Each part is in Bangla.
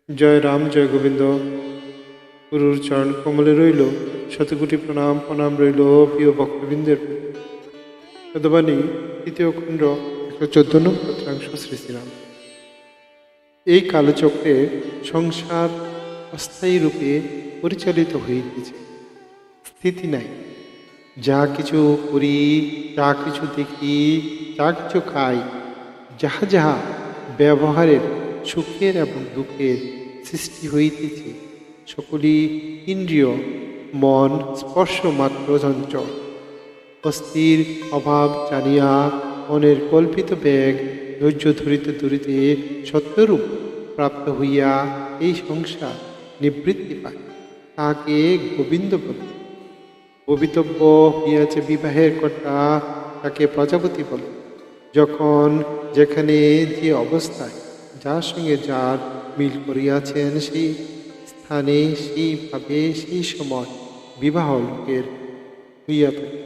জয় রাম, জয় গোবিন্দ। গুরুর চরণ কমলে রইল শতকোটি প্রণাম। প্রণাম রইল প্রিয় ভক্তবৃন্দের প্রতি। পদবাণী তৃতীয় খণ্ড 114 নং পত্রাংশ। শ্রী শ্রীরাম। এই কালচক্রে সংসার অস্থায়ী রূপে পরিচালিত হইতেছে, স্থিতি নাই। যা কিছু করি, যা কিছু দেখি, যা কিছু খাই, যাহা যাহা ব্যবহারের সুখের এবং দুঃখের সৃষ্টি হইতেছে, সকলই ইন্দ্রিয় মন স্পর্শ মাত্র চঞ্চল। অস্থির অভাব জানিয়া মনের কল্পিত বেগ ধৈর্য ধরিতে ধরিতে সত্যরূপ প্রাপ্ত হইয়া এই সংসার নিবৃত্তি পায়, তাহাকে গোবিন্দ বলে। ভবিতব্য হইয়াছে বিবাহের কর্তা, তাকে প্রজাপতি বলে। যখন যেখানে যে অবস্থায় যার সঙ্গে যার মিল করিয়াছেন, সেই স্থানে সেইভাবে সেই সময় বিবাহ লোকের হইয়া থাকে।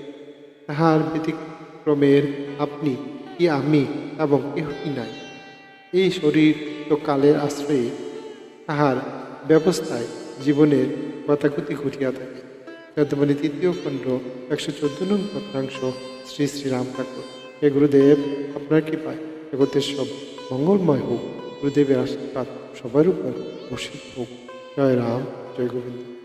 তাহার ব্যতিক্রমের আপনি কি আমি এবং কেহই নাই। এই শরীর তো কালের আশ্রয়ে, তাহার ব্যবস্থায় জীবনের গতাগতি ঘটিয়া থাকে। পদবাণী তৃতীয় খণ্ড 114 নং পত্রাংশ। শ্রী শ্রীরাম ঠাকুর। হে গুরুদেব, আপনার কৃপায় জগতের সব মঙ্গলময় হোক। গুরুদেবের আশীর্বাদ সবার উপর বর্ষিত হোক। জয় রাম, জয় গোবিন্দ।